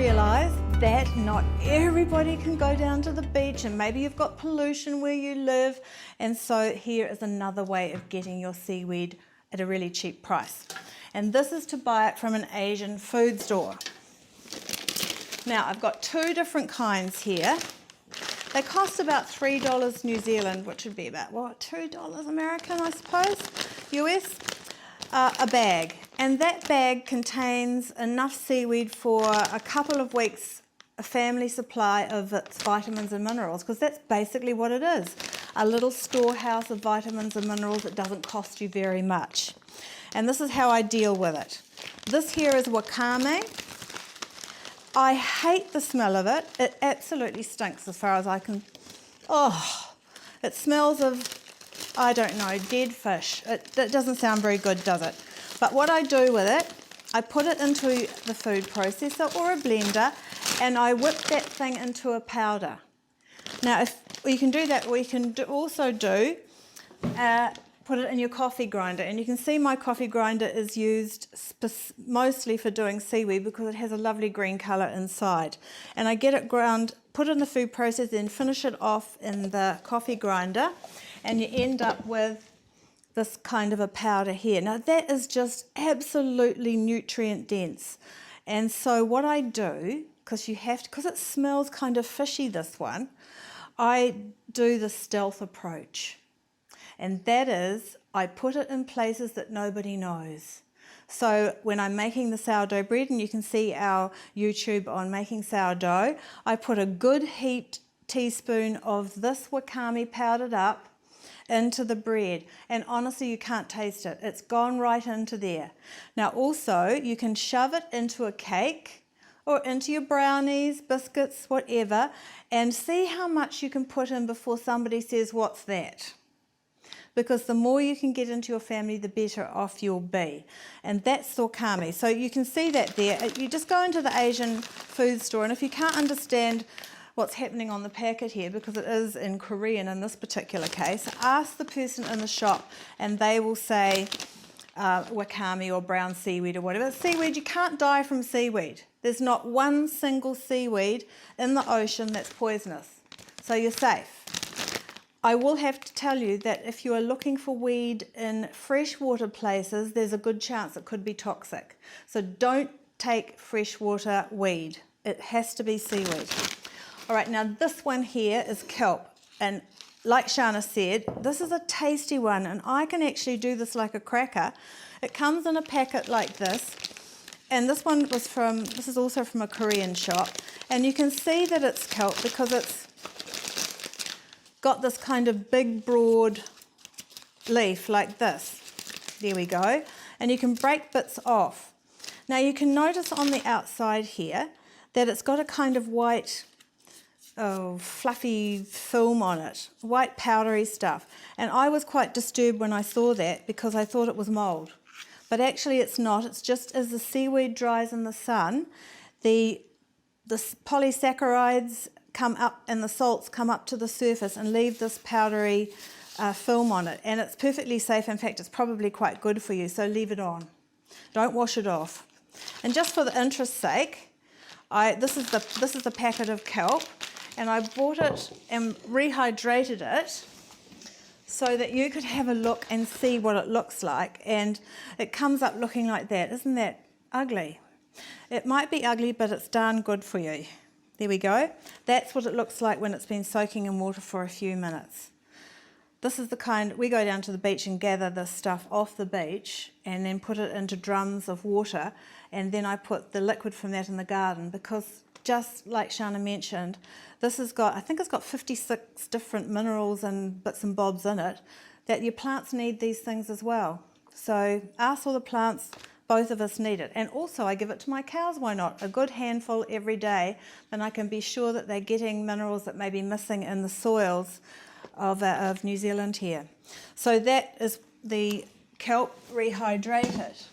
realise that not everybody can go down to the beach, and maybe you've got pollution where you live, and so here is another way of getting your seaweed at a really cheap price. And this is to buy it from an Asian food store. Now I've got two different kinds here. They cost about $3 New Zealand, which would be about, what, $2 American, I suppose, US, a bag. And that bag contains enough seaweed for a couple of weeks, a family supply of its vitamins and minerals, because that's basically what it is. A little storehouse of vitamins and minerals that doesn't cost you very much. And this is how I deal with it. This here is wakame. I hate the smell of it. It absolutely stinks as far as I can. Oh, it smells of, I don't know, dead fish. It doesn't sound very good, does it? But what I do with it, I put it into the food processor or a blender, and I whip that thing into a powder. Now, if you can do that, or you can also put it in your coffee grinder, and you can see my coffee grinder is used mostly for doing seaweed because it has a lovely green colour inside. And I get it ground, put it in the food processor, then finish it off in the coffee grinder, and you end up with this kind of a powder here. Now that is just absolutely nutrient dense. And so what I do, because it smells kind of fishy, this one, I do the stealth approach. And that is, I put it in places that nobody knows. So when I'm making the sourdough bread, and you can see our YouTube on making sourdough, I put a good heaped teaspoon of this wakame powdered up into the bread. And honestly, you can't taste it. It's gone right into there. Now also, you can shove it into a cake or into your brownies, biscuits, whatever, and see how much you can put in before somebody says, "What's that?" Because the more you can get into your family, the better off you'll be. And that's wakame. So you can see that there. You just go into the Asian food store, and if you can't understand what's happening on the packet here, because it is in Korean in this particular case, ask the person in the shop and they will say wakame or brown seaweed or whatever. Seaweed, you can't die from seaweed. There's not one single seaweed in the ocean that's poisonous. So you're safe. I will have to tell you that if you are looking for weed in freshwater places, there's a good chance it could be toxic. So don't take freshwater weed. It has to be seaweed. All right, now this one here is kelp. And like Shana said, this is a tasty one, and I can actually do this like a cracker. It comes in a packet like this. And this one was this is also from a Korean shop. And you can see that it's kelp because it's got this kind of big, broad leaf like this. There we go. And you can break bits off. Now you can notice on the outside here that it's got a kind of white, fluffy film on it, white powdery stuff. And I was quite disturbed when I saw that because I thought it was mold. But actually it's not. It's just as the seaweed dries in the sun, the polysaccharides come up and the salts come up to the surface and leave this powdery film on it, and it's perfectly safe. In fact, it's probably quite good for you, so leave it on. Don't wash it off. And just for the interest's sake, this is the packet of kelp, and I bought it and rehydrated it so that you could have a look and see what it looks like. And it comes up looking like that. Isn't that ugly? It might be ugly, but it's darn good for you. There we go. That's what it looks like when it's been soaking in water for a few minutes. This is the kind, we go down to the beach and gather this stuff off the beach and then put it into drums of water, and then I put the liquid from that in the garden because, just like Shana mentioned, this has got, I think it's got 56 different minerals and bits and bobs in it, that your plants need these things as well. So ask all the plants, both of us need it. And also I give it to my cows, why not? A good handful every day, then I can be sure that they're getting minerals that may be missing in the soils of New Zealand here. So that is the kelp rehydrated.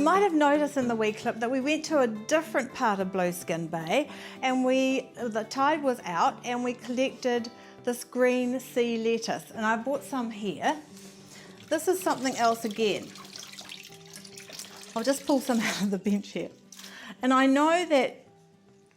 might have noticed in the wee clip that we went to a different part of Blueskin Bay, and the tide was out, and we collected this green sea lettuce, and I bought some here. This is something else again. I'll just pull some out of the bench here. And I know that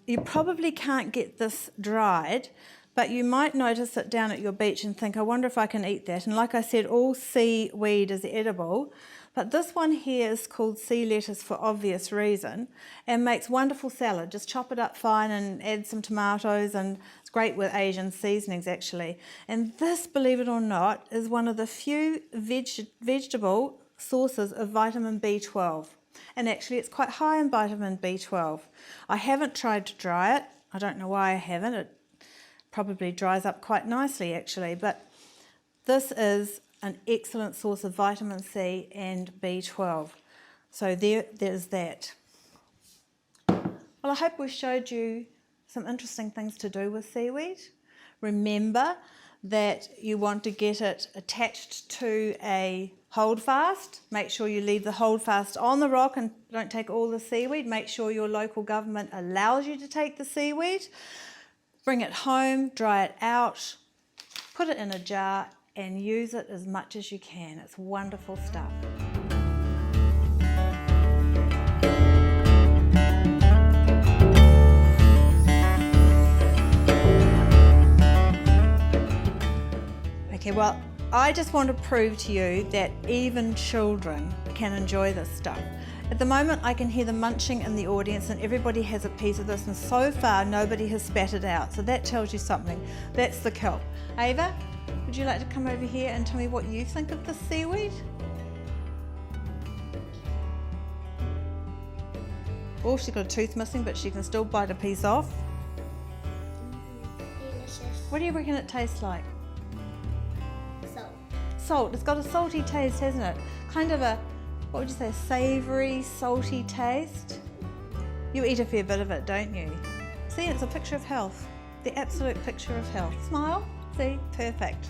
you probably can't get this dried, but you might notice it down at your beach and think, I wonder if I can eat that. And like I said, all seaweed is edible, but this one here is called sea lettuce for obvious reason and makes wonderful salad. Just chop it up fine and add some tomatoes, and it's great with Asian seasonings actually. And this, believe it or not, is one of the few vegetable sources of vitamin B12. And actually it's quite high in vitamin B12. I haven't tried to dry it. I don't know why I haven't. It probably dries up quite nicely actually, but this is an excellent source of vitamin C and B12. So there's that. Well, I hope we showed you some interesting things to do with seaweed. Remember that you want to get it attached to a holdfast. Make sure you leave the holdfast on the rock and don't take all the seaweed. Make sure your local government allows you to take the seaweed. Bring it home, dry it out, put it in a jar and use it as much as you can. It's wonderful stuff. Okay, well, I just want to prove to you that even children can enjoy this stuff. At the moment, I can hear the munching in the audience and everybody has a piece of this, and so far nobody has spat it out. So that tells you something. That's the kelp. Ava, would you like to come over here and tell me what you think of the seaweed? Oh, she's got a tooth missing, but she can still bite a piece off. Delicious. What do you reckon it tastes like? Salt. Salt. It's got a salty taste, hasn't it? Kind of a, what would you say, savoury, salty taste? You eat a fair bit of it, don't you? See, it's a picture of health. The absolute picture of health. Smile. See? Perfect.